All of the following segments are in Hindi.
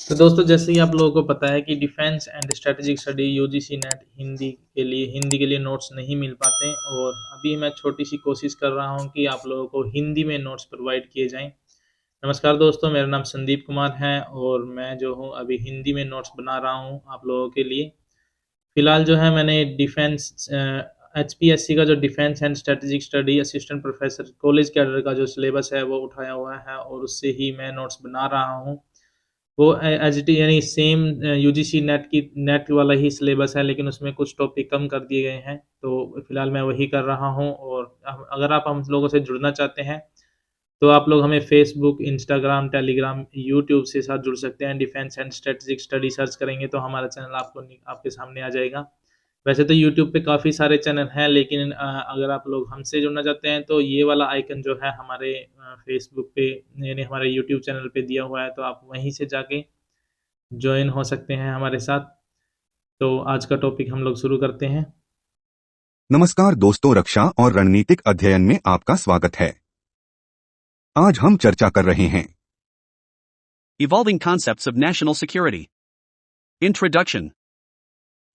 तो दोस्तों जैसे कि आप लोगों को पता है कि defence and strategic study UGC net Hindi के लिए नोट्स नहीं मिल पाते और अभी मैं छोटी सी कोशिश कर रहा हूं कि आप लोगों को हिंदी में नोट्स प्रोवाइड किए जाएं। नमस्कार दोस्तों, मेरा नाम संदीप कुमार है और मैं जो हूं अभी हिंदी में नोट्स बना रहा हूं आप लोगों के लिए। फिलहाल जो है मैंने डिफेंस एचपीएससी का जो defence and strategic study assistant professor college cadre का जो सिलेबस है वो उठाया हुआ है और उससे ही मैं नोट्स बना रहा हूँ। वो एज इट यानी सेम यूजीसी नेट वाला ही सिलेबस है, लेकिन उसमें कुछ टॉपिक कम कर दिए गए हैं। तो फिलहाल मैं वही कर रहा हूँ और अगर आप हम लोगों से जुड़ना चाहते हैं तो आप लोग हमें फेसबुक, इंस्टाग्राम, टेलीग्राम, यूट्यूब से साथ जुड़ सकते हैं। Defence and strategic study search करेंगे तो हमारा चैनल आपके सामने आ जाएगा। वैसे तो यूट्यूब पे काफ़ी सारे चैनल हैं, लेकिन अगर आप लोग हमसे जुड़ना चाहते हैं तो ये वाला आइकन जो है हमारे फेसबुक पे यानी हमारे यूट्यूब चैनल पे दिया हुआ है, तो आप वहीं से जाके ज्वाइन हो सकते हैं हमारे साथ। तो आज का टॉपिक हम लोग शुरू करते हैं। नमस्कार दोस्तों, रक्षा और रणनीतिक अध्ययन में आपका स्वागत है। आज हम चर्चा कर रहे हैं Evolving Concepts of National Security. Introduction.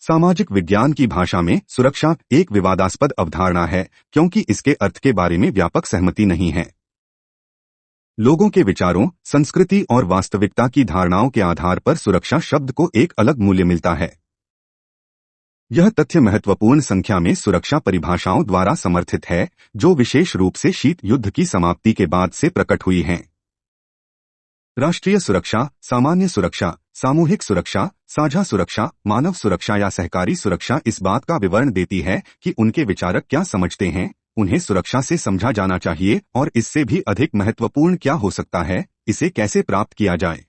सामाजिक विज्ञान की भाषा में सुरक्षा एक विवादास्पद अवधारणा है क्योंकि इसके अर्थ के बारे में व्यापक सहमति नहीं है। लोगों के विचारों, संस्कृति और वास्तविकता की धारणाओं के आधार पर सुरक्षा शब्द को एक अलग मूल्य मिलता है। यह तथ्य महत्वपूर्ण संख्या में सुरक्षा परिभाषाओं द्वारा समर्थित है जो विशेष रूप से शीत युद्ध की समाप्ति के बाद से प्रकट हुई हैं। राष्ट्रीय सुरक्षा, सामान्य सुरक्षा, सामूहिक सुरक्षा, साझा सुरक्षा, मानव सुरक्षा या सहकारी सुरक्षा इस बात का विवरण देती है कि उनके विचारक क्या समझते हैं, उन्हें सुरक्षा से समझा जाना चाहिए और इससे भी अधिक महत्वपूर्ण क्या हो सकता है, इसे कैसे प्राप्त किया जाए।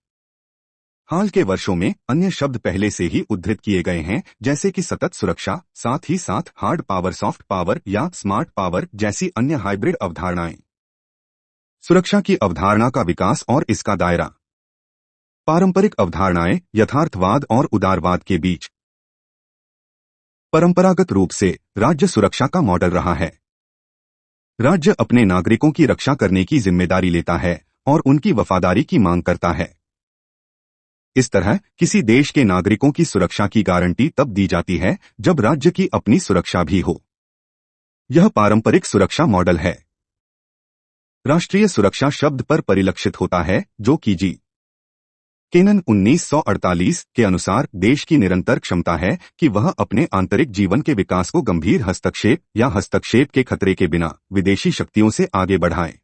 हाल के वर्षों में अन्य शब्द पहले से ही उद्धृत किए गए हैं, जैसे कि सतत सुरक्षा, साथ ही साथ हार्ड पावर, सॉफ्ट पावर या स्मार्ट पावर जैसी अन्य हाइब्रिड अवधारणाएं। सुरक्षा की अवधारणा का विकास और इसका दायरा। पारंपरिक अवधारणाएं यथार्थवाद और उदारवाद के बीच। परंपरागत रूप से राज्य सुरक्षा का मॉडल रहा है। राज्य अपने नागरिकों की रक्षा करने की जिम्मेदारी लेता है और उनकी वफादारी की मांग करता है। इस तरह किसी देश के नागरिकों की सुरक्षा की गारंटी तब दी जाती है जब राज्य की अपनी सुरक्षा भी हो। यह पारंपरिक सुरक्षा मॉडल है। राष्ट्रीय सुरक्षा शब्द पर परिलक्षित होता है, जो कि जी. केनन 1948 के अनुसार देश की निरंतर क्षमता है कि वह अपने आंतरिक जीवन के विकास को गंभीर हस्तक्षेप या हस्तक्षेप के खतरे के बिना विदेशी शक्तियों से आगे बढ़ाए।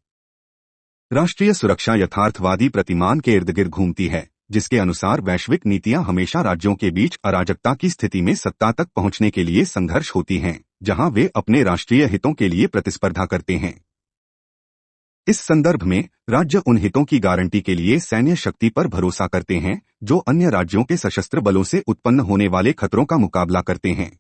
राष्ट्रीय सुरक्षा यथार्थवादी प्रतिमान के इर्द गिर्द घूमती है, जिसके अनुसार वैश्विक नीतियां हमेशा राज्यों के बीच अराजकता की स्थिति में सत्ता तक पहुंचने के लिए संघर्ष होती हैं, जहां वे अपने राष्ट्रीय हितों के लिए प्रतिस्पर्धा करते हैं। इस संदर्भ में राज्य उन हितों की गारंटी के लिए सैन्य शक्ति पर भरोसा करते हैं जो अन्य राज्यों के सशस्त्र बलों से उत्पन्न होने वाले खतरों का मुकाबला करते हैं।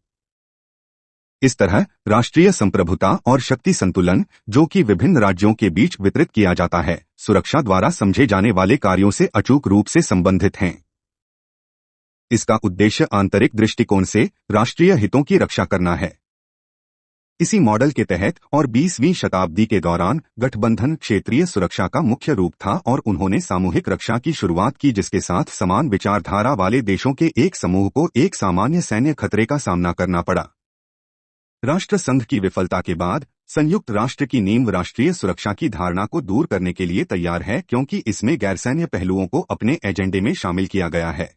इस तरह राष्ट्रीय संप्रभुता और शक्ति संतुलन, जो कि विभिन्न राज्यों के बीच वितरित किया जाता है, सुरक्षा द्वारा समझे जाने वाले कार्यों से अचूक रूप से संबंधित हैं। इसका उद्देश्य आंतरिक दृष्टिकोण से राष्ट्रीय हितों की रक्षा करना है। इसी मॉडल के तहत और 20वीं शताब्दी के दौरान गठबंधन क्षेत्रीय सुरक्षा का मुख्य रूप था और उन्होंने सामूहिक रक्षा की शुरुआत की, जिसके साथ समान विचारधारा वाले देशों के एक समूह को एक सामान्य सैन्य खतरे का सामना करना पड़ा। राष्ट्र संघ की विफलता के बाद संयुक्त राष्ट्र की नींव राष्ट्रीय सुरक्षा की धारणा को दूर करने के लिए तैयार है, क्योंकि इसमें गैरसैन्य पहलुओं को अपने एजेंडे में शामिल किया गया है।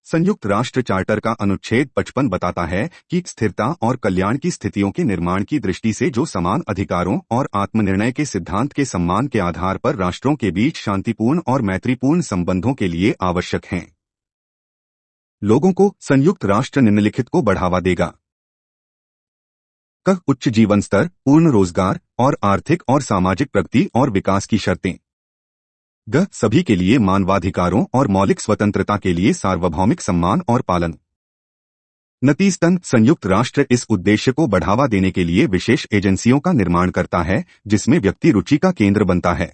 संयुक्त राष्ट्र चार्टर का अनुच्छेद 55 बताता है कि स्थिरता और कल्याण की स्थितियों के निर्माण की दृष्टि से जो समान अधिकारों और आत्मनिर्णय के सिद्धांत के सम्मान के आधार पर राष्ट्रों के बीच शांतिपूर्ण और मैत्रीपूर्ण संबंधों के लिए आवश्यक हैं। लोगों को संयुक्त राष्ट्र निम्नलिखित को बढ़ावा देगा: उच्च जीवन स्तर, पूर्ण रोजगार और आर्थिक और सामाजिक प्रगति और विकास की शर्तें। सभी के लिए मानवाधिकारों और मौलिक स्वतंत्रता के लिए सार्वभौमिक सम्मान और पालन। नतीजतन संयुक्त राष्ट्र इस उद्देश्य को बढ़ावा देने के लिए विशेष एजेंसियों का निर्माण करता है, जिसमें व्यक्ति रुचि का केंद्र बनता है।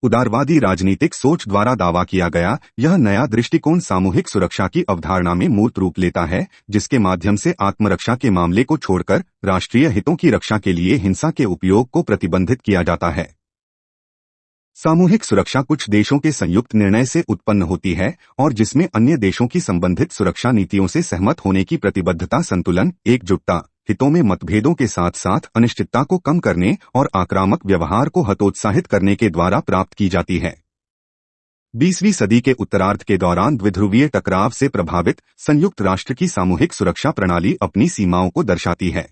उदारवादी राजनीतिक सोच द्वारा दावा किया गया यह नया दृष्टिकोण सामूहिक सुरक्षा की अवधारणा में मूर्त रूप लेता है, जिसके माध्यम से आत्मरक्षा के मामले को छोड़कर राष्ट्रीय हितों की रक्षा के लिए हिंसा के उपयोग को प्रतिबंधित किया जाता है। सामूहिक सुरक्षा कुछ देशों के संयुक्त निर्णय से उत्पन्न होती है और जिसमें अन्य देशों की संबंधित सुरक्षा नीतियों से सहमत होने की प्रतिबद्धता, संतुलन, एकजुटता, हितों में मतभेदों के साथ साथ अनिश्चितता को कम करने और आक्रामक व्यवहार को हतोत्साहित करने के द्वारा प्राप्त की जाती है। 20वीं सदी के उत्तरार्ध के दौरान द्विध्रुवीय टकराव से प्रभावित संयुक्त राष्ट्र की सामूहिक सुरक्षा प्रणाली अपनी सीमाओं को दर्शाती है।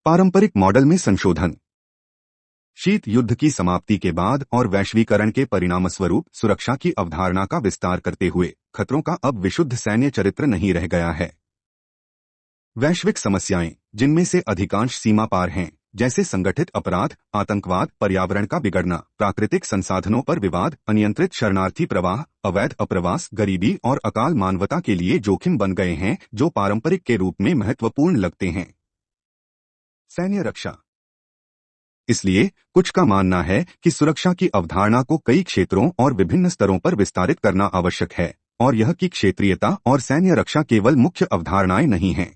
पारंपरिक मॉडल में संशोधन। शीत युद्ध की समाप्ति के बाद और वैश्वीकरण के परिणामस्वरूप सुरक्षा की अवधारणा का विस्तार करते हुए खतरों का अब विशुद्ध सैन्य चरित्र नहीं रह गया है। वैश्विक समस्याएं, जिनमें से अधिकांश सीमा पार हैं, जैसे संगठित अपराध, आतंकवाद, पर्यावरण का बिगड़ना, प्राकृतिक संसाधनों पर विवाद, अनियंत्रित शरणार्थी प्रवाह, अवैध अप्रवास, गरीबी और अकाल मानवता के लिए जोखिम बन गए हैं जो पारंपरिक के रूप में महत्वपूर्ण लगते हैं। सैन्य रक्षा। इसलिए कुछ का मानना है कि सुरक्षा की अवधारणा को कई क्षेत्रों और विभिन्न स्तरों पर विस्तारित करना आवश्यक है और यह कि क्षेत्रीयता और सैन्य रक्षा केवल मुख्य अवधारणाएं नहीं हैं।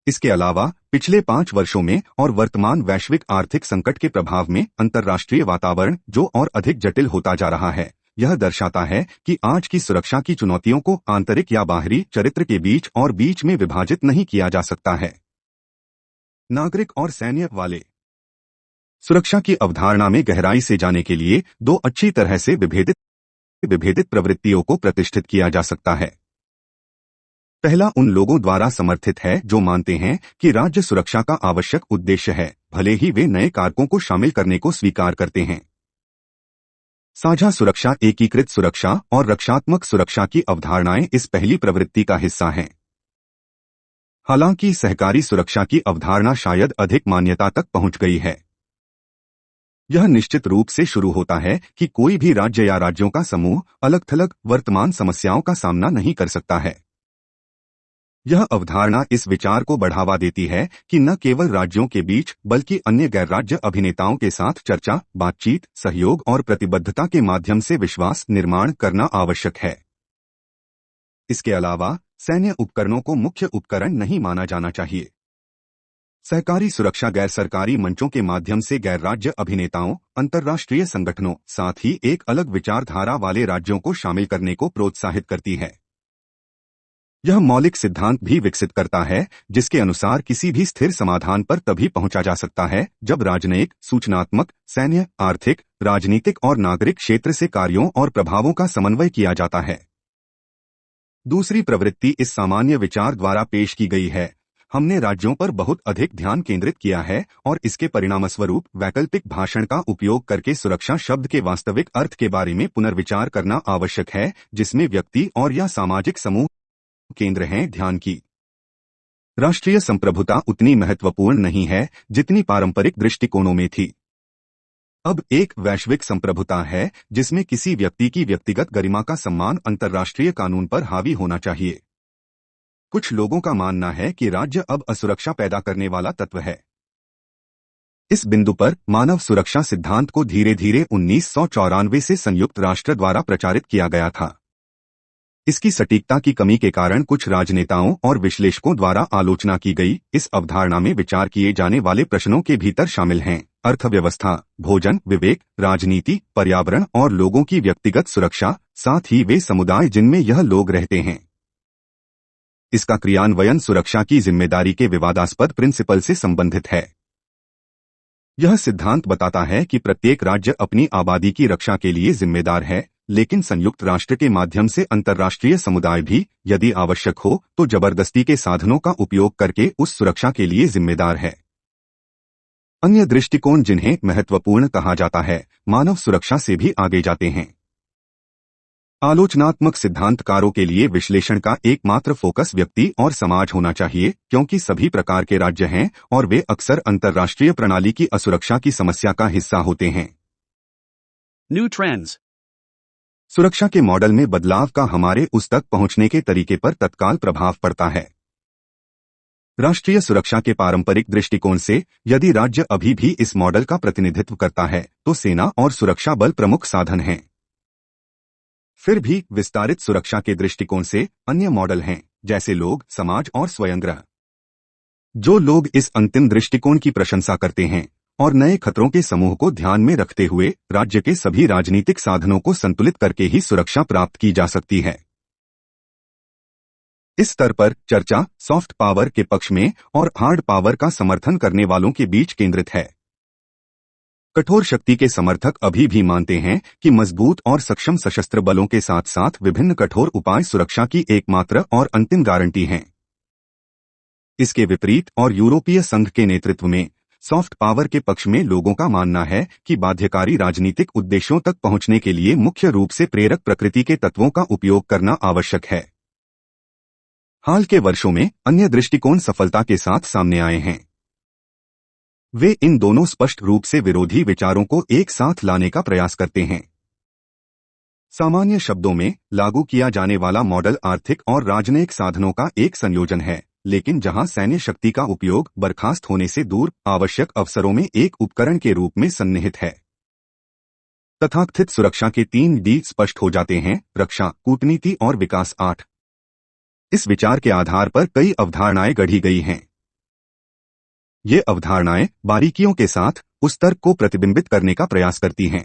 इसके अलावा पिछले 5 वर्षों में और वर्तमान वैश्विक आर्थिक संकट के प्रभाव में अंतर्राष्ट्रीय वातावरण जो और अधिक जटिल होता जा रहा है, यह दर्शाता है कि आज की सुरक्षा की चुनौतियों को आंतरिक या बाहरी चरित्र के बीच और बीच में विभाजित नहीं किया जा सकता है। नागरिक और सैन्य वाले। सुरक्षा की अवधारणा में गहराई से जाने के लिए 2 अच्छी तरह से विभेदित प्रवृत्तियों को प्रतिष्ठित किया जा सकता है। पहला उन लोगों द्वारा समर्थित है जो मानते हैं कि राज्य सुरक्षा का आवश्यक उद्देश्य है, भले ही वे नए कारकों को शामिल करने को स्वीकार करते हैं। साझा सुरक्षा, एकीकृत सुरक्षा और रक्षात्मक सुरक्षा की अवधारणाएं इस पहली प्रवृत्ति का हिस्सा हैं। हालांकि सहकारी सुरक्षा की अवधारणा शायद अधिक मान्यता तक पहुंच गई है। यह निश्चित रूप से शुरू होता है कि कोई भी राज्य या राज्यों का समूह अलग-थलग वर्तमान समस्याओं का सामना नहीं कर सकता है। यह अवधारणा इस विचार को बढ़ावा देती है कि न केवल राज्यों के बीच बल्कि अन्य गैर राज्य अभिनेताओं के साथ चर्चा, बातचीत, सहयोग और प्रतिबद्धता के माध्यम से विश्वास निर्माण करना आवश्यक है। इसके अलावा सैन्य उपकरणों को मुख्य उपकरण नहीं माना जाना चाहिए। सहकारी सुरक्षा गैर सरकारी मंचों के माध्यम से गैर राज्य अभिनेताओं, अंतर्राष्ट्रीय संगठनों, साथ ही एक अलग विचारधारा वाले राज्यों को शामिल करने को प्रोत्साहित करती है। यह मौलिक सिद्धांत भी विकसित करता है जिसके अनुसार किसी भी स्थिर समाधान पर तभी पहुंचा जा सकता है जब राजनयिक, सूचनात्मक, सैन्य, आर्थिक, राजनीतिक और नागरिक क्षेत्र से कार्यों और प्रभावों का समन्वय किया जाता है। दूसरी प्रवृत्ति इस सामान्य विचार द्वारा पेश की गई है। हमने राज्यों पर बहुत अधिक ध्यान केंद्रित किया है और इसके परिणामस्वरूप वैकल्पिक भाषण का उपयोग करके सुरक्षा शब्द के वास्तविक अर्थ के बारे में पुनर्विचार करना आवश्यक है, जिसमें व्यक्ति और या सामाजिक समूह केंद्र हैं। ध्यान की राष्ट्रीय संप्रभुता उतनी महत्वपूर्ण नहीं है जितनी पारंपरिक दृष्टिकोणों में थी। अब एक वैश्विक संप्रभुता है जिसमें किसी व्यक्ति की व्यक्तिगत गरिमा का सम्मान अंतर्राष्ट्रीय कानून पर हावी होना चाहिए। कुछ लोगों का मानना है कि राज्य अब असुरक्षा पैदा करने वाला तत्व है। इस बिंदु पर मानव सुरक्षा सिद्धांत को धीरे धीरे 1994 से संयुक्त राष्ट्र द्वारा प्रचारित किया गया था। इसकी सटीकता की कमी के कारण कुछ राजनेताओं और विश्लेषकों द्वारा आलोचना की गई। इस अवधारणा में विचार किए जाने वाले प्रश्नों के भीतर शामिल हैं अर्थव्यवस्था, भोजन, विवेक, राजनीति, पर्यावरण और लोगों की व्यक्तिगत सुरक्षा, साथ ही वे समुदाय जिनमें यह लोग रहते हैं। इसका क्रियान्वयन सुरक्षा की जिम्मेदारी के विवादास्पद प्रिंसिपल से संबंधित है। यह सिद्धांत बताता है कि प्रत्येक राज्य अपनी आबादी की रक्षा के लिए जिम्मेदार है, लेकिन संयुक्त राष्ट्र के माध्यम से अंतर्राष्ट्रीय समुदाय भी, यदि आवश्यक हो, तो जबरदस्ती के साधनों का उपयोग करके उस सुरक्षा के लिए जिम्मेदार है। अन्य दृष्टिकोण जिन्हें महत्वपूर्ण कहा जाता है, मानव सुरक्षा से भी आगे जाते हैं। आलोचनात्मक सिद्धांतकारों के लिए विश्लेषण का एकमात्र फोकस व्यक्ति और समाज होना चाहिए, क्योंकि सभी प्रकार के राज्य हैं और वे अक्सर अंतर्राष्ट्रीय प्रणाली की असुरक्षा की समस्या का हिस्सा होते हैं। New trends. सुरक्षा के मॉडल में बदलाव का हमारे उस तक पहुंचने के तरीके पर तत्काल प्रभाव पड़ता है। राष्ट्रीय सुरक्षा के पारंपरिक दृष्टिकोण से यदि राज्य अभी भी इस मॉडल का प्रतिनिधित्व करता है तो सेना और सुरक्षा बल प्रमुख साधन हैं। फिर भी विस्तारित सुरक्षा के दृष्टिकोण से अन्य मॉडल हैं, जैसे लोग, समाज और स्वयंग्रह। जो लोग इस अंतिम दृष्टिकोण की प्रशंसा करते हैं और नए खतरों के समूह को ध्यान में रखते हुए राज्य के सभी राजनीतिक साधनों को संतुलित करके ही सुरक्षा प्राप्त की जा सकती है। इस स्तर पर चर्चा सॉफ्ट पावर के पक्ष में और हार्ड पावर का समर्थन करने वालों के बीच केंद्रित है। कठोर शक्ति के समर्थक अभी भी मानते हैं कि मजबूत और सक्षम सशस्त्र बलों के साथ साथ विभिन्न कठोर उपाय सुरक्षा की एकमात्र और अंतिम गारंटी हैं। इसके विपरीत और यूरोपीय संघ के नेतृत्व में सॉफ्ट पावर के पक्ष में लोगों का मानना है कि बाध्यकारी राजनीतिक उद्देश्यों तक पहुंचने के लिए मुख्य रूप से प्रेरक प्रकृति के तत्वों का उपयोग करना आवश्यक है। हाल के वर्षों में अन्य दृष्टिकोण सफलता के साथ सामने आए हैं। वे इन दोनों स्पष्ट रूप से विरोधी विचारों को एक साथ लाने का प्रयास करते हैं। सामान्य शब्दों में लागू किया जाने वाला मॉडल आर्थिक और राजनयिक साधनों का एक संयोजन है, लेकिन जहां सैन्य शक्ति का उपयोग बर्खास्त होने से दूर आवश्यक अवसरों में एक उपकरण के रूप में सन्निहित है। तथाकथित सुरक्षा के 3D स्पष्ट हो जाते हैं: रक्षा, कूटनीति और विकास। 8 इस विचार के आधार पर कई अवधारणाएं गढ़ी गई हैं। ये अवधारणाएं बारीकियों के साथ उस तर्क को प्रतिबिंबित करने का प्रयास करती हैं।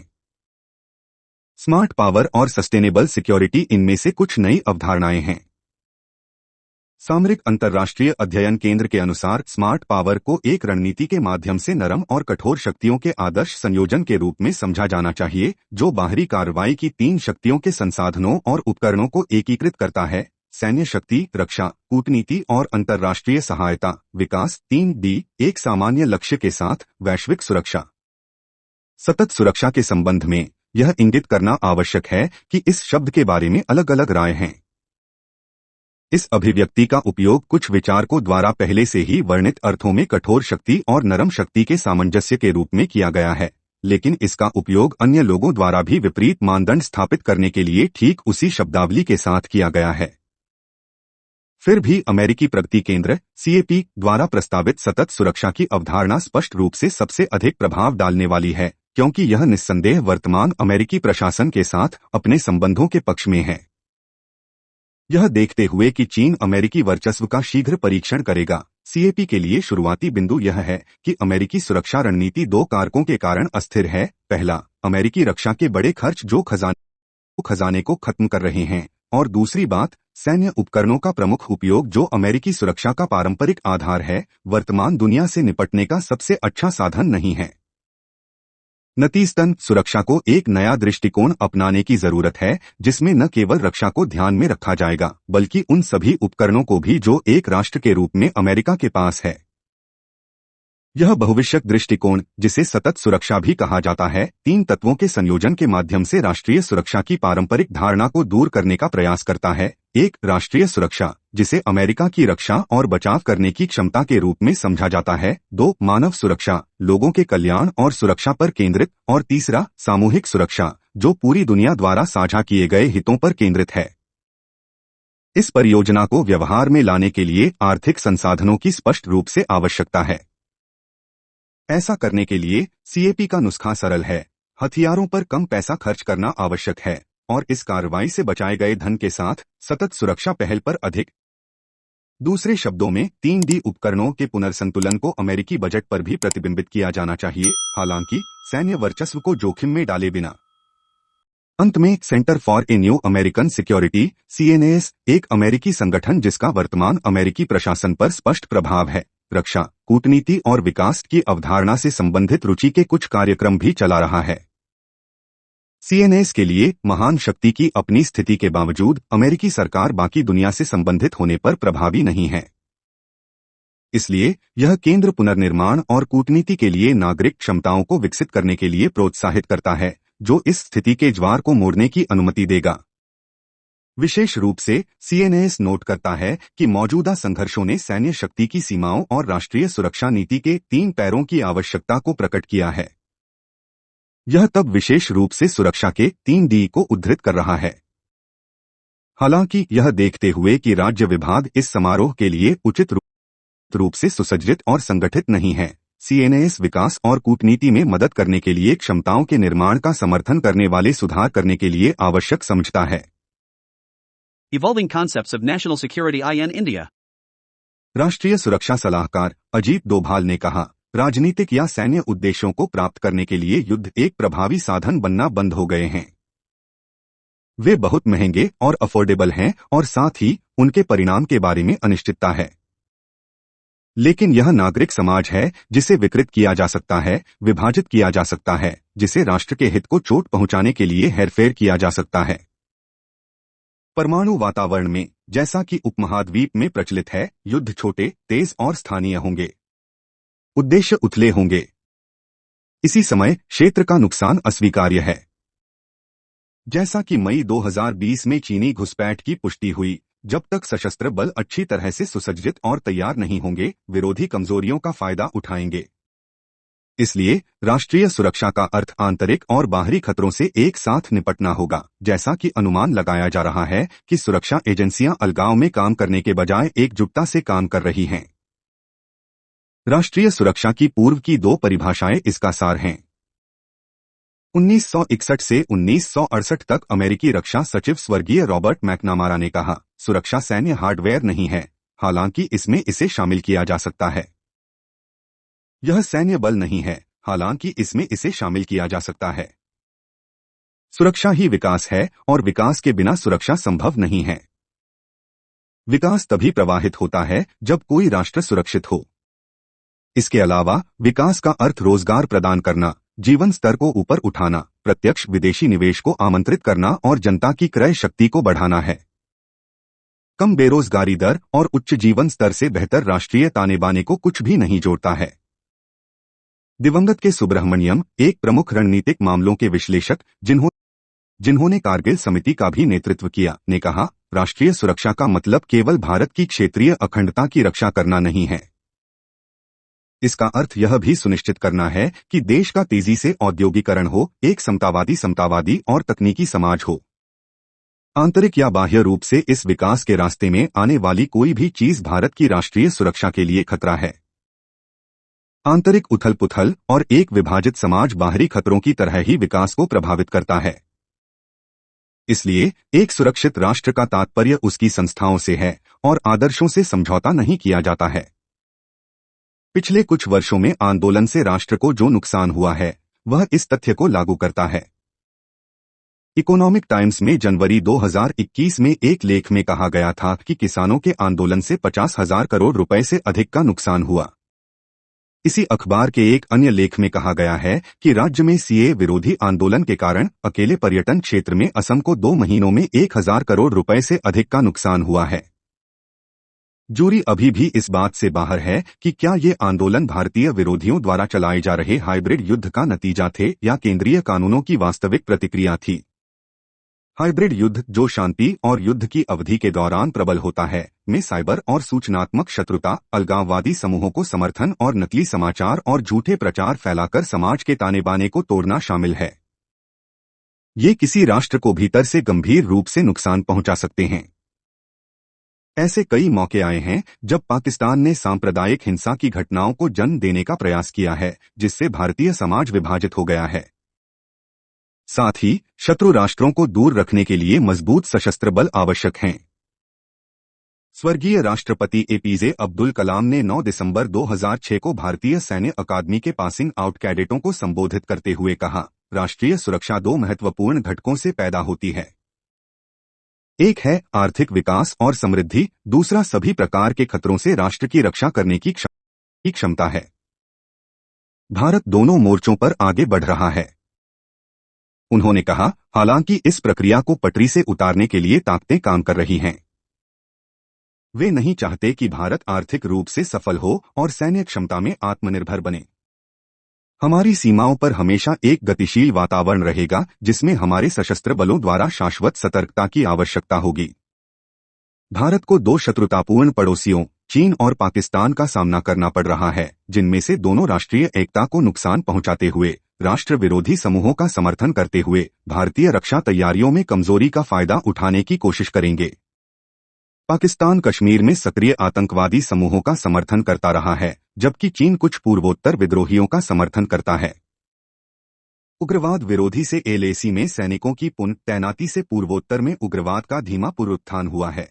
स्मार्ट पावर और सस्टेनेबल सिक्योरिटी इनमें से कुछ नई अवधारणाएं हैं। सामरिक अंतर्राष्ट्रीय अध्ययन केंद्र के अनुसार स्मार्ट पावर को एक रणनीति के माध्यम से नरम और कठोर शक्तियों के आदर्श संयोजन के रूप में समझा जाना चाहिए, जो बाहरी कार्रवाई की 3 शक्तियों के संसाधनों और उपकरणों को एकीकृत करता है: सैन्य शक्ति, रक्षा, कूटनीति और अंतर्राष्ट्रीय सहायता। विकास 3D एक सामान्य लक्ष्य के साथ वैश्विक सुरक्षा। सतत सुरक्षा के संबंध में यह इंगित करना आवश्यक है कि इस शब्द के बारे में अलग अलग राय हैं। इस अभिव्यक्ति का उपयोग कुछ विचारकों द्वारा पहले से ही वर्णित अर्थों में कठोर शक्ति और नरम शक्ति के सामंजस्य के रूप में किया गया है, लेकिन इसका उपयोग अन्य लोगों द्वारा भी विपरीत मानदंड स्थापित करने के लिए ठीक उसी शब्दावली के साथ किया गया है। फिर भी अमेरिकी प्रगति केंद्र CAP द्वारा प्रस्तावित सतत सुरक्षा की अवधारणा स्पष्ट रूप से सबसे अधिक प्रभाव डालने वाली है, क्योंकि यह निस्संदेह वर्तमान अमेरिकी प्रशासन के साथ अपने संबंधों के पक्ष में है। यह देखते हुए कि चीन अमेरिकी वर्चस्व का शीघ्र परीक्षण करेगा, CAP के लिए शुरुआती बिंदु यह है कि अमेरिकी सुरक्षा रणनीति 2 कारकों के कारण अस्थिर है। पहला, अमेरिकी रक्षा के बड़े खर्च जो खजाने को खत्म कर रहे हैं, और दूसरी बात, सैन्य उपकरणों का प्रमुख उपयोग जो अमेरिकी सुरक्षा का पारंपरिक आधार है, वर्तमान दुनिया से निपटने का सबसे अच्छा साधन नहीं है। नतीजतन सुरक्षा को एक नया दृष्टिकोण अपनाने की जरूरत है, जिसमें न केवल रक्षा को ध्यान में रखा जाएगा, बल्कि उन सभी उपकरणों को भी जो एक राष्ट्र के रूप में अमेरिका के पास है। यह बहुविषयक दृष्टिकोण, जिसे सतत सुरक्षा भी कहा जाता है, 3 तत्वों के संयोजन के माध्यम से राष्ट्रीय सुरक्षा की पारंपरिक धारणा को दूर करने का प्रयास करता है। 1 राष्ट्रीय सुरक्षा, जिसे अमेरिका की रक्षा और बचाव करने की क्षमता के रूप में समझा जाता है। 2 मानव सुरक्षा, लोगों के कल्याण और सुरक्षा पर केंद्रित। और तीसरा, सामूहिक सुरक्षा, जो पूरी दुनिया द्वारा साझा किए गए हितों पर केंद्रित है। इस परियोजना को व्यवहार में लाने के लिए आर्थिक संसाधनों की स्पष्ट रूप से आवश्यकता है। ऐसा करने के लिए CAP का नुस्खा सरल है: हथियारों पर कम पैसा खर्च करना आवश्यक है, और इस कार्रवाई से बचाए गए धन के साथ सतत सुरक्षा पहल पर अधिक। दूसरे शब्दों में 3D उपकरणों के पुनर्संतुलन को अमेरिकी बजट पर भी प्रतिबिंबित किया जाना चाहिए, हालांकि सैन्य वर्चस्व को जोखिम में डाले बिना। अंत में centre for a new American security CNAS एक अमेरिकी संगठन जिसका वर्तमान अमेरिकी प्रशासन पर स्पष्ट प्रभाव है, रक्षा, कूटनीति और विकास की अवधारणा से संबंधित रुचि के कुछ कार्यक्रम भी चला रहा है। CNAS के लिए महान शक्ति की अपनी स्थिति के बावजूद अमेरिकी सरकार बाकी दुनिया से संबंधित होने पर प्रभावी नहीं है। इसलिए यह केंद्र पुनर्निर्माण और कूटनीति के लिए नागरिक क्षमताओं को विकसित करने के लिए प्रोत्साहित करता है, जो इस स्थिति के ज्वार को मोड़ने की अनुमति देगा। विशेष रूप से CNAS नोट करता है कि मौजूदा संघर्षों ने सैन्य शक्ति की सीमाओं और राष्ट्रीय सुरक्षा नीति के 3 पैरों की आवश्यकता को प्रकट किया है। यह तब विशेष रूप से सुरक्षा के 3D को उद्धृत कर रहा है। हालांकि यह देखते हुए कि राज्य विभाग इस समारोह के लिए उचित रूप से सुसज्जित और संगठित नहीं है, CNAS विकास और कूटनीति में मदद करने के लिए क्षमताओं के निर्माण का समर्थन करने वाले सुधार करने के लिए आवश्यक समझता है। Evolving Concepts of National Security in India. राष्ट्रीय सुरक्षा सलाहकार अजीत डोभाल ने कहा, राजनीतिक या सैन्य उद्देश्यों को प्राप्त करने के लिए युद्ध एक प्रभावी साधन बनना बंद हो गए हैं। वे बहुत महंगे और अफोर्डेबल हैं और साथ ही उनके परिणाम के बारे में अनिश्चितता है। लेकिन यह नागरिक समाज है जिसे विकृत किया जा सकता है, विभाजित किया जा सकता है, जिसे राष्ट्र के हित को चोट पहुंचाने के लिए हेरफेर किया जा सकता है। परमाणु वातावरण में, जैसा कि उपमहाद्वीप में प्रचलित है, युद्ध छोटे, तेज और स्थानीय होंगे। उद्देश्य उथले होंगे। इसी समय क्षेत्र का नुकसान अस्वीकार्य है। जैसा कि मई 2020 में चीनी घुसपैठ की पुष्टि हुई, जब तक सशस्त्र बल अच्छी तरह से सुसज्जित और तैयार नहीं होंगे, विरोधी कमजोरियों का फायदा उठाएंगे। इसलिए राष्ट्रीय सुरक्षा का अर्थ आंतरिक और बाहरी खतरों से एक साथ निपटना होगा। जैसा कि अनुमान लगाया जा रहा है कि सुरक्षा एजेंसियां अलगाव में काम करने के बजाय एकजुटता से काम कर रही हैं। राष्ट्रीय सुरक्षा की पूर्व की दो परिभाषाएं इसका सार हैं। 1961 से 1968 तक अमेरिकी रक्षा सचिव स्वर्गीय रॉबर्ट मैकनामारा ने कहा, सुरक्षा सैन्य हार्डवेयर नहीं है, हालांकि इसमें इसे शामिल किया जा सकता है। यह सैन्य बल नहीं है, हालांकि इसमें इसे शामिल किया जा सकता है। सुरक्षा ही विकास है और विकास के बिना सुरक्षा संभव नहीं है। विकास तभी प्रवाहित होता है जब कोई राष्ट्र सुरक्षित हो। इसके अलावा विकास का अर्थ रोजगार प्रदान करना, जीवन स्तर को ऊपर उठाना, प्रत्यक्ष विदेशी निवेश को आमंत्रित करना और जनता की क्रय शक्ति को बढ़ाना है। कम बेरोजगारी दर और उच्च जीवन स्तर से बेहतर राष्ट्रीय ताने बाने को कुछ भी नहीं जोड़ता है। दिवंगत के सुब्रह्मण्यम, एक प्रमुख रणनीतिक मामलों के विश्लेषक जिन्होंने कारगिल समिति का भी नेतृत्व किया, ने कहा, राष्ट्रीय सुरक्षा का मतलब केवल भारत की क्षेत्रीय अखंडता की रक्षा करना नहीं है। इसका अर्थ यह भी सुनिश्चित करना है कि देश का तेजी से औद्योगिकरण हो, एक समतावादी और तकनीकी समाज हो। आंतरिक या बाह्य रूप से इस विकास के रास्ते में आने वाली कोई भी चीज भारत की राष्ट्रीय सुरक्षा के लिए खतरा है। आंतरिक उथल पुथल और एक विभाजित समाज बाहरी खतरों की तरह ही विकास को प्रभावित करता है। इसलिए एक सुरक्षित राष्ट्र का तात्पर्य उसकी संस्थाओं से है और आदर्शों से समझौता नहीं किया जाता है। पिछले कुछ वर्षों में आंदोलन से राष्ट्र को जो नुकसान हुआ है, वह इस तथ्य को लागू करता है। इकोनॉमिक टाइम्स में जनवरी 2021 में एक लेख में कहा गया था कि किसानों के आंदोलन से 50,000 करोड़ रुपए से अधिक का नुकसान हुआ। इसी अखबार के एक अन्य लेख में कहा गया है कि राज्य में सीए विरोधी आंदोलन के कारण अकेले पर्यटन क्षेत्र में असम को 2 महीनों में 1,000 करोड़ रुपए से अधिक का नुकसान हुआ है। जूरी अभी भी इस बात से बाहर है कि क्या ये आंदोलन भारतीय विरोधियों द्वारा चलाए जा रहे हाइब्रिड युद्ध का नतीजा थे या केंद्रीय कानूनों की वास्तविक प्रतिक्रिया थी। हाइब्रिड युद्ध, जो शांति और युद्ध की अवधि के दौरान प्रबल होता है, में साइबर और सूचनात्मक शत्रुता, अलगाववादी समूहों को समर्थन और नकली समाचार और झूठे प्रचार फैलाकर समाज के ताने बाने को तोड़ना शामिल है। ये किसी राष्ट्र को भीतर से गंभीर रूप से नुकसान पहुंचा सकते हैं। ऐसे कई मौके आए हैं जब पाकिस्तान ने सांप्रदायिक हिंसा की घटनाओं को जन्म देने का प्रयास किया है, जिससे भारतीय समाज विभाजित हो गया है। साथ ही शत्रु राष्ट्रों को दूर रखने के लिए मजबूत सशस्त्र बल आवश्यक हैं। स्वर्गीय राष्ट्रपति एपीजे अब्दुल कलाम ने 9 दिसंबर 2006 को भारतीय सैन्य अकादमी के पासिंग आउट कैडेटों को संबोधित करते हुए कहा, राष्ट्रीय सुरक्षा 2 महत्वपूर्ण घटकों से पैदा होती है। एक है आर्थिक विकास और समृद्धि, दूसरा सभी प्रकार के खतरों से राष्ट्र की रक्षा करने की क्षमता है। भारत दोनों मोर्चों पर आगे बढ़ रहा है। उन्होंने कहा, हालांकि इस प्रक्रिया को पटरी से उतारने के लिए ताकतें काम कर रही हैं। वे नहीं चाहते कि भारत आर्थिक रूप से सफल हो और सैन्य क्षमता में आत्मनिर्भर बने। हमारी सीमाओं पर हमेशा एक गतिशील वातावरण रहेगा जिसमें हमारे सशस्त्र बलों द्वारा शाश्वत सतर्कता की आवश्यकता होगी। भारत को 2 शत्रुतापूर्ण पड़ोसियों, चीन और पाकिस्तान का सामना करना पड़ रहा है, जिनमें से दोनों राष्ट्रीय एकता को नुकसान पहुंचाते हुए, राष्ट्र विरोधी समूहों का समर्थन करते हुए, भारतीय रक्षा तैयारियों में कमजोरी का फायदा उठाने की कोशिश करेंगे। पाकिस्तान कश्मीर में सक्रिय आतंकवादी समूहों का समर्थन करता रहा है, जबकि चीन कुछ पूर्वोत्तर विद्रोहियों का समर्थन करता है। उग्रवाद विरोधी से एलएसी में सैनिकों की पुनः तैनाती से पूर्वोत्तर में उग्रवाद का धीमा पुनरुत्थान हुआ है।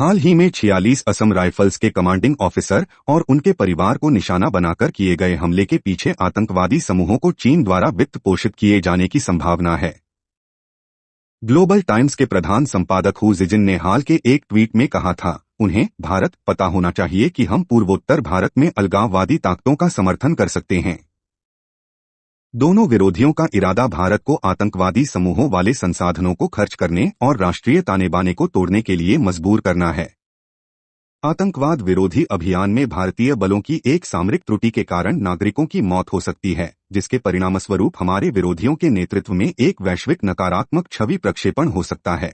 हाल ही में 46 असम राइफल्स के कमांडिंग ऑफिसर और उनके परिवार को निशाना बनाकर किए गए हमले के पीछे आतंकवादी समूहों को चीन द्वारा वित्त पोषित किए जाने की संभावना है। ग्लोबल टाइम्स के प्रधान संपादक हु जिजिन ने हाल के एक ट्वीट में कहा था, उन्हें भारत पता होना चाहिए कि हम पूर्वोत्तर भारत में अलगाववादी ताकतों का समर्थन कर सकते हैं। दोनों विरोधियों का इरादा भारत को आतंकवादी समूहों वाले संसाधनों को खर्च करने और राष्ट्रीय ताने बाने को तोड़ने के लिए मजबूर करना है। आतंकवाद विरोधी अभियान में भारतीय बलों की एक सामरिक त्रुटि के कारण नागरिकों की मौत हो सकती है, जिसके परिणामस्वरूप हमारे विरोधियों के नेतृत्व में एक वैश्विक नकारात्मक छवि प्रक्षेपण हो सकता है।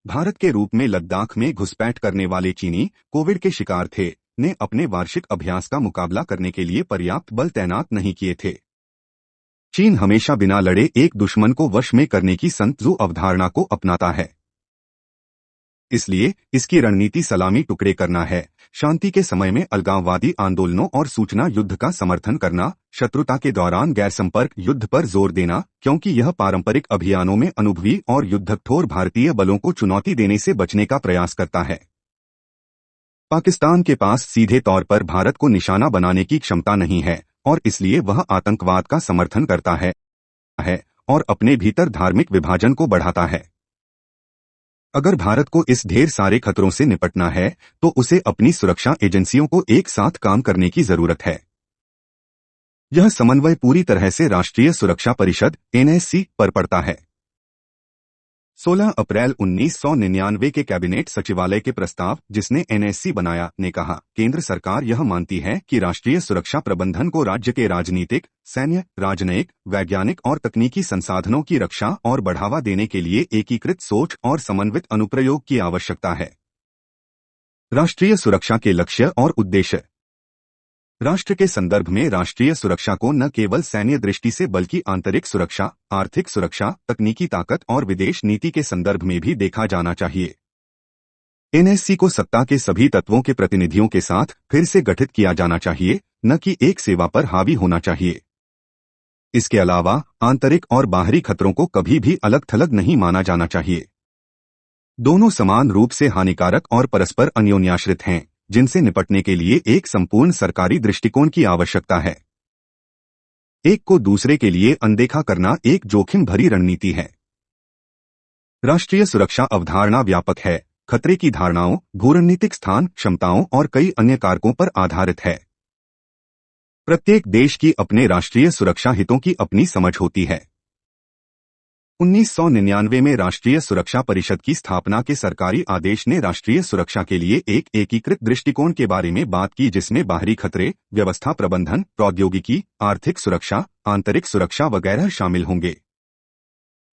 भारत के रूप में लद्दाख में घुसपैठ करने वाले चीनी कोविड के शिकार थे ने अपने वार्षिक अभ्यास का मुकाबला करने के लिए पर्याप्त बल तैनात नहीं किए थे। चीन हमेशा बिना लड़े एक दुश्मन को वश में करने की संतजू अवधारणा को अपनाता है। इसलिए इसकी रणनीति सलामी टुकड़े करना है, शांति के समय में अलगाववादी आंदोलनों और सूचना युद्ध का समर्थन करना, शत्रुता के दौरान गैर संपर्क युद्ध पर जोर देना, क्योंकि यह पारंपरिक अभियानों में अनुभवी और युद्धकठोर भारतीय बलों को चुनौती देने से बचने का प्रयास करता है। पाकिस्तान के पास सीधे तौर पर भारत को निशाना बनाने की क्षमता नहीं है और इसलिए वह आतंकवाद का समर्थन करता है और अपने भीतर धार्मिक विभाजन को बढ़ाता है। अगर भारत को इस ढेर सारे खतरों से निपटना है तो उसे अपनी सुरक्षा एजेंसियों को एक साथ काम करने की जरूरत है। यह समन्वय पूरी तरह से राष्ट्रीय सुरक्षा परिषद (एनएससी) पर पड़ता है। 16 अप्रैल 1999 के कैबिनेट सचिवालय के प्रस्ताव जिसने एनएससी बनाया ने कहा, केंद्र सरकार यह मानती है कि राष्ट्रीय सुरक्षा प्रबंधन को राज्य के राजनीतिक, सैन्य, राजनयिक, वैज्ञानिक और तकनीकी संसाधनों की रक्षा और बढ़ावा देने के लिए एकीकृत सोच और समन्वित अनुप्रयोग की आवश्यकता है। राष्ट्रीय सुरक्षा के लक्ष्य और उद्देश्य। राष्ट्र के संदर्भ में राष्ट्रीय सुरक्षा को न केवल सैन्य दृष्टि से बल्कि आंतरिक सुरक्षा, आर्थिक सुरक्षा, तकनीकी ताकत और विदेश नीति के संदर्भ में भी देखा जाना चाहिए। एनएससी को सत्ता के सभी तत्वों के प्रतिनिधियों के साथ फिर से गठित किया जाना चाहिए, न कि एक सेवा पर हावी होना चाहिए। इसके अलावा आंतरिक और बाहरी खतरों को कभी भी अलग थलग नहीं माना जाना चाहिए। दोनों समान रूप से हानिकारक और परस्पर अन्योन्याश्रित हैं, जिनसे निपटने के लिए एक संपूर्ण सरकारी दृष्टिकोण की आवश्यकता है। एक को दूसरे के लिए अनदेखा करना एक जोखिम भरी रणनीति है। राष्ट्रीय सुरक्षा अवधारणा व्यापक है, खतरे की धारणाओं, भूरणनीतिक स्थान, क्षमताओं और कई अन्य कारकों पर आधारित है। प्रत्येक देश की अपने राष्ट्रीय सुरक्षा हितों की अपनी समझ होती है। 1999 में राष्ट्रीय सुरक्षा परिषद की स्थापना के सरकारी आदेश ने राष्ट्रीय सुरक्षा के लिए एक एकीकृत दृष्टिकोण के बारे में बात की, जिसमें बाहरी खतरे, व्यवस्था प्रबंधन, प्रौद्योगिकी, आर्थिक सुरक्षा, आंतरिक सुरक्षा वगैरह शामिल होंगे।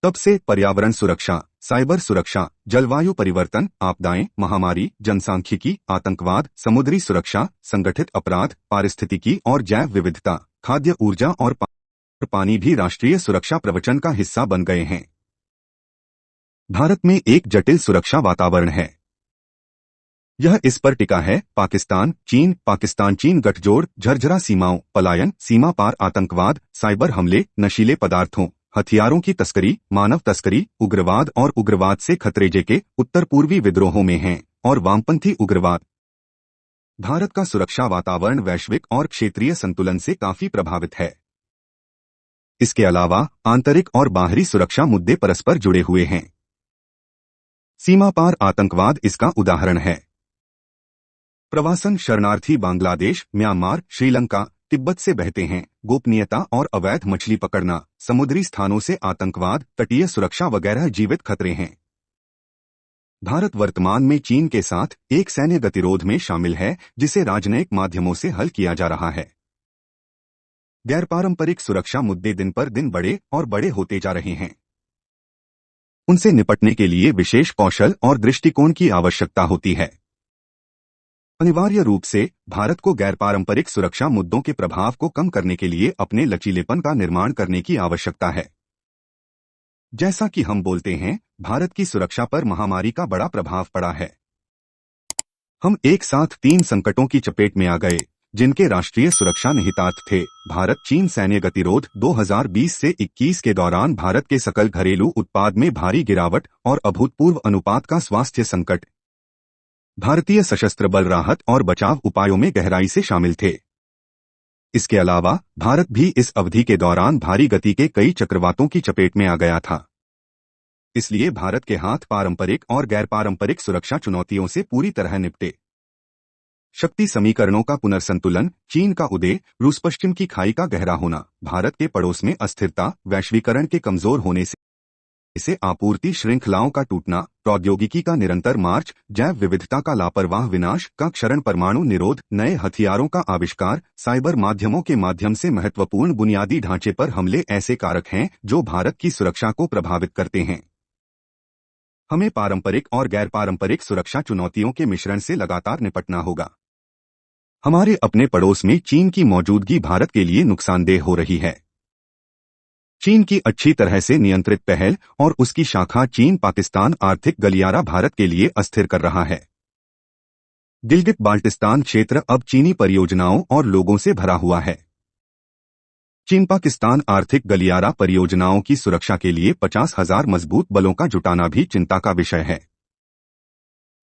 तब से पर्यावरण सुरक्षा, साइबर सुरक्षा, जलवायु परिवर्तन, आपदाएं, महामारी, जनसांख्यिकी, आतंकवाद, समुद्री सुरक्षा, संगठित अपराध, पारिस्थितिकी और जैव विविधता, खाद्य ऊर्जा और पानी भी राष्ट्रीय सुरक्षा प्रवचन का हिस्सा बन गए हैं। भारत में एक जटिल सुरक्षा वातावरण है। यह इस पर टिका है पाकिस्तान चीन गठजोड़, झरझरा सीमाओं, पलायन, सीमा पार आतंकवाद, साइबर हमले, नशीले पदार्थों, हथियारों की तस्करी, मानव तस्करी, उग्रवाद और उग्रवाद से खतरे के उत्तर पूर्वी विद्रोहों में हैं और वामपंथी उग्रवाद। भारत का सुरक्षा वातावरण वैश्विक और क्षेत्रीय संतुलन से काफी प्रभावित है। इसके अलावा आंतरिक और बाहरी सुरक्षा मुद्दे परस्पर जुड़े हुए हैं। सीमा पार आतंकवाद इसका उदाहरण है। प्रवासन शरणार्थी बांग्लादेश, म्यांमार, श्रीलंका, तिब्बत से बहते हैं, गोपनीयता और अवैध मछली पकड़ना, समुद्री स्थानों से आतंकवाद, तटीय सुरक्षा वगैरह जीवित खतरे हैं। भारत वर्तमान में चीन के साथ एक सैन्य गतिरोध में शामिल है, जिसे राजनयिक माध्यमों से हल किया जा रहा है। गैरपारंपरिक सुरक्षा मुद्दे दिन पर दिन बड़े और बड़े होते जा रहे हैं। उनसे निपटने के लिए विशेष कौशल और दृष्टिकोण की आवश्यकता होती है। अनिवार्य रूप से भारत को गैरपारंपरिक सुरक्षा मुद्दों के प्रभाव को कम करने के लिए अपने लचीलेपन का निर्माण करने की आवश्यकता है। जैसा कि हम बोलते हैं, भारत की सुरक्षा पर महामारी का बड़ा प्रभाव पड़ा है। हम एक साथ 3 संकटों की चपेट में आ गए, जिनके राष्ट्रीय सुरक्षा निहितार्थ थे। भारत चीन सैन्य गतिरोध 2020 से 21 के दौरान भारत के सकल घरेलू उत्पाद में भारी गिरावट और अभूतपूर्व अनुपात का स्वास्थ्य संकट। भारतीय सशस्त्र बल राहत और बचाव उपायों में गहराई से शामिल थे। इसके अलावा भारत भी इस अवधि के दौरान भारी गति के कई चक्रवातों की चपेट में आ गया था। इसलिए भारत के हाथ पारंपरिक और गैर पारंपरिक सुरक्षा चुनौतियों से पूरी तरह निपटे। शक्ति समीकरणों का पुनर्संतुलन, चीन का उदय, रूस पश्चिम की खाई का गहरा होना, भारत के पड़ोस में अस्थिरता, वैश्वीकरण के कमजोर होने से आपूर्ति श्रृंखलाओं का टूटना, प्रौद्योगिकी का निरंतर मार्च, जैव विविधता का लापरवाह विनाश का क्षरण, परमाणु निरोध, नए हथियारों का आविष्कार, साइबर माध्यमों के माध्यम से महत्वपूर्ण बुनियादी ढांचे पर हमले ऐसे कारक हैं जो भारत की सुरक्षा को प्रभावित करते हैं। हमें पारंपरिक और गैर पारंपरिक सुरक्षा चुनौतियों के मिश्रण से लगातार निपटना होगा। हमारे अपने पड़ोस में चीन की मौजूदगी भारत के लिए नुकसानदेह हो रही है। चीन की अच्छी तरह से नियंत्रित पहल और उसकी शाखा चीन पाकिस्तान आर्थिक गलियारा भारत के लिए अस्थिर कर रहा है। गिलगित बाल्टिस्तान क्षेत्र अब चीनी परियोजनाओं और लोगों से भरा हुआ है। चीन पाकिस्तान आर्थिक गलियारा परियोजनाओं की सुरक्षा के लिए 50,000 मजबूत बलों का जुटाना भी चिंता का विषय है।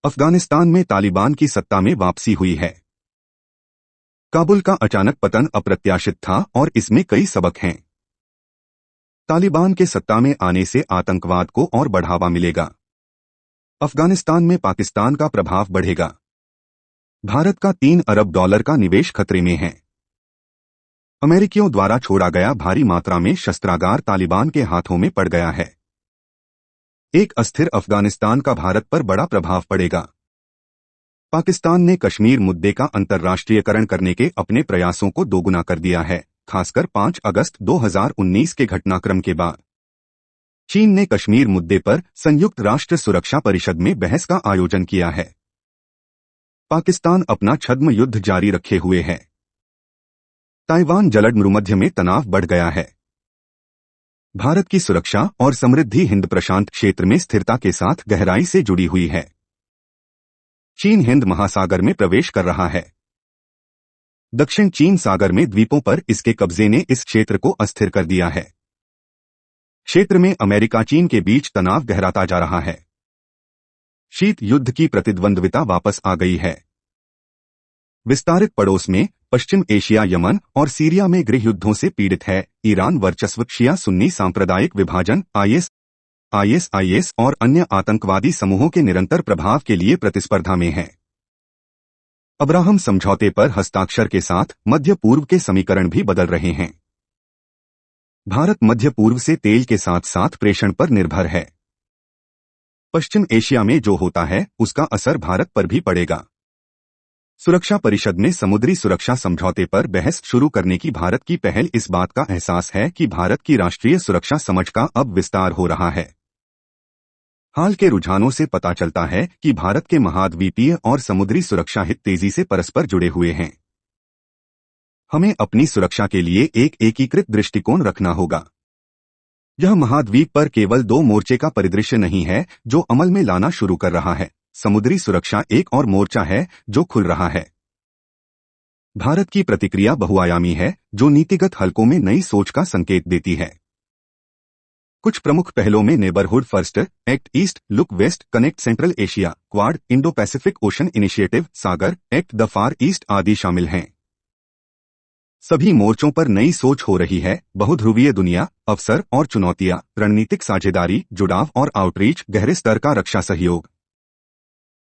अफगानिस्तान में तालिबान की सत्ता में वापसी हुई है। काबुल का अचानक पतन अप्रत्याशित था और इसमें कई सबक हैं। तालिबान के सत्ता में आने से आतंकवाद को और बढ़ावा मिलेगा। अफगानिस्तान में पाकिस्तान का प्रभाव बढ़ेगा। भारत का $3 अरब का निवेश खतरे में है। अमेरिकियों द्वारा छोड़ा गया भारी मात्रा में शस्त्रागार तालिबान के हाथों में पड़ गया है। एक अस्थिर अफगानिस्तान का भारत पर बड़ा प्रभाव पड़ेगा। पाकिस्तान ने कश्मीर मुद्दे का अंतर्राष्ट्रीयकरण करने के अपने प्रयासों को दोगुना कर दिया है, खासकर 5 अगस्त 2019 के घटनाक्रम के बाद। चीन ने कश्मीर मुद्दे पर संयुक्त राष्ट्र सुरक्षा परिषद में बहस का आयोजन किया है। पाकिस्तान अपना छद्म युद्ध जारी रखे हुए है। ताइवान जलद मरुमध्य में तनाव बढ़ गया है। भारत की सुरक्षा और समृद्धि हिंद प्रशांत क्षेत्र में स्थिरता के साथ गहराई से जुड़ी हुई है। चीन हिंद महासागर में प्रवेश कर रहा है। दक्षिण चीन सागर में द्वीपों पर इसके कब्जे ने इस क्षेत्र को अस्थिर कर दिया है। क्षेत्र में अमेरिका चीन के बीच तनाव गहराता जा रहा है। शीत युद्ध की प्रतिद्वंद्विता वापस आ गई है। विस्तारित पड़ोस में पश्चिम एशिया, यमन और सीरिया में गृह युद्धों से पीड़ित है। ईरान वर्चस्व, शिया सुन्नी सांप्रदायिक विभाजन, आईएसआईएस और अन्य आतंकवादी समूहों के निरंतर प्रभाव के लिए प्रतिस्पर्धा में है। अब्राहम समझौते पर हस्ताक्षर के साथ मध्य पूर्व के समीकरण भी बदल रहे हैं। भारत मध्य पूर्व से तेल के साथ साथ प्रेषण पर निर्भर है। पश्चिम एशिया में जो होता है उसका असर भारत पर भी पड़ेगा। सुरक्षा परिषद में समुद्री सुरक्षा समझौते पर बहस शुरू करने की भारत की पहल इस बात का एहसास है कि भारत की राष्ट्रीय सुरक्षा समझ का अब विस्तार हो रहा है। हाल के रुझानों से पता चलता है कि भारत के महाद्वीपीय और समुद्री सुरक्षा हित तेजी से परस्पर जुड़े हुए हैं। हमें अपनी सुरक्षा के लिए एक एकीकृत दृष्टिकोण रखना होगा। यह महाद्वीप पर केवल 2 मोर्चे का परिदृश्य नहीं है जो अमल में लाना शुरू कर रहा है। समुद्री सुरक्षा एक और मोर्चा है जो खुल रहा है। भारत की प्रतिक्रिया बहुआयामी है जो नीतिगत हलकों में नई सोच का संकेत देती है। कुछ प्रमुख पहलों में neighbourhood first, act east, look west, connect central Asia, Quad, Indo Pacific ocean initiative, SAGAR, act the far east आदि शामिल हैं। सभी मोर्चों पर नई सोच हो रही है। बहुध्रुवीय दुनिया, अवसर और चुनौतियां, रणनीतिक साझेदारी, जुड़ाव और आउटरीच, गहरे स्तर का रक्षा सहयोग।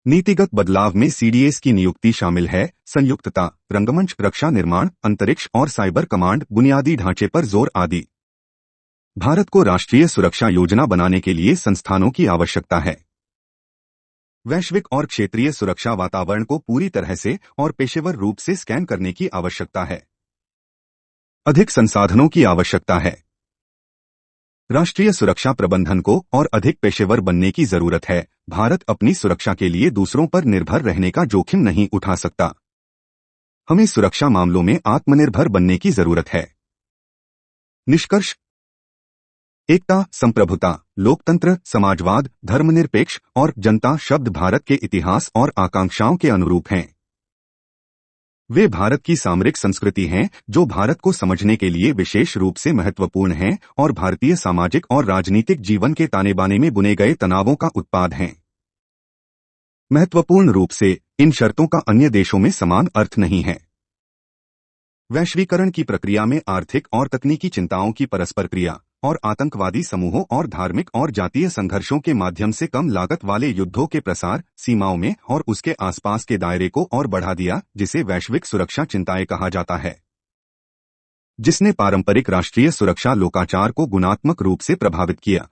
नीतिगत बदलाव में सीडीएस की नियुक्ति शामिल है। संयुक्तता, रंगमंच, रक्षा निर्माण, अंतरिक्ष और साइबर कमांड, बुनियादी ढांचे पर जोर आदि। भारत को राष्ट्रीय सुरक्षा योजना बनाने के लिए संस्थानों की आवश्यकता है। वैश्विक और क्षेत्रीय सुरक्षा वातावरण को पूरी तरह से और पेशेवर रूप से स्कैन करने की आवश्यकता है। अधिक संसाधनों की आवश्यकता है। राष्ट्रीय सुरक्षा प्रबंधन को और अधिक पेशेवर बनने की जरूरत है। भारत अपनी सुरक्षा के लिए दूसरों पर निर्भर रहने का जोखिम नहीं उठा सकता। हमें सुरक्षा मामलों में आत्मनिर्भर बनने की जरूरत है। निष्कर्ष: एकता, संप्रभुता, लोकतंत्र, समाजवाद, धर्मनिरपेक्ष और जनता शब्द भारत के इतिहास और आकांक्षाओं के अनुरूप हैं। वे भारत की सामरिक संस्कृति हैं जो भारत को समझने के लिए विशेष रूप से महत्वपूर्ण हैं और भारतीय सामाजिक और राजनीतिक जीवन के ताने बाने में बुने गए तनावों का उत्पाद हैं। महत्वपूर्ण रूप से इन शर्तों का अन्य देशों में समान अर्थ नहीं है। वैश्वीकरण की प्रक्रिया में आर्थिक और तकनीकी चिंताओं की परस्पर क्रिया और आतंकवादी समूहों और धार्मिक और जातीय संघर्षों के माध्यम से कम लागत वाले युद्धों के प्रसार सीमाओं में और उसके आसपास के दायरे को और बढ़ा दिया, जिसे वैश्विक सुरक्षा चिंताएं कहा जाता है, जिसने पारंपरिक राष्ट्रीय सुरक्षा लोकाचार को गुणात्मक रूप से प्रभावित किया।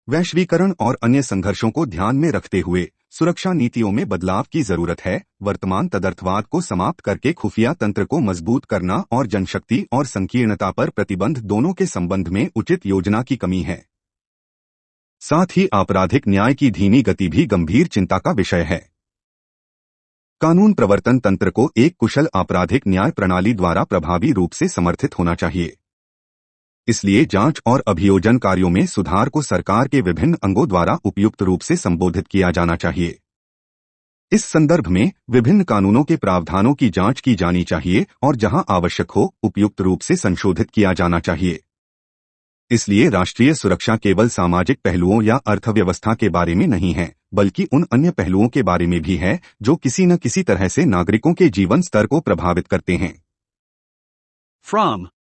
वैश्वीकरण और अन्य संघर्षों को ध्यान में रखते हुए सुरक्षा नीतियों में बदलाव की जरूरत है। वर्तमान तदर्थवाद को समाप्त करके खुफिया तंत्र को मजबूत करना और जनशक्ति और संकीर्णता पर प्रतिबंध दोनों के संबंध में उचित योजना की कमी है। साथ ही आपराधिक न्याय की धीमी गति भी गंभीर चिंता का विषय है। कानून प्रवर्तन तंत्र को एक कुशल आपराधिक न्याय प्रणाली द्वारा प्रभावी रूप से समर्थित होना चाहिए। इसलिए जांच और अभियोजन कार्यों में सुधार को सरकार के विभिन्न अंगों द्वारा उपयुक्त रूप से संबोधित किया जाना चाहिए। इस संदर्भ में विभिन्न कानूनों के प्रावधानों की जांच की जानी चाहिए और जहां आवश्यक हो उपयुक्त रूप से संशोधित किया जाना चाहिए। इसलिए राष्ट्रीय सुरक्षा केवल सामाजिक पहलुओं या अर्थव्यवस्था के बारे में नहीं है, बल्कि उन अन्य पहलुओं के बारे में भी है जो किसी न किसी तरह से नागरिकों के जीवन स्तर को प्रभावित करते हैं। From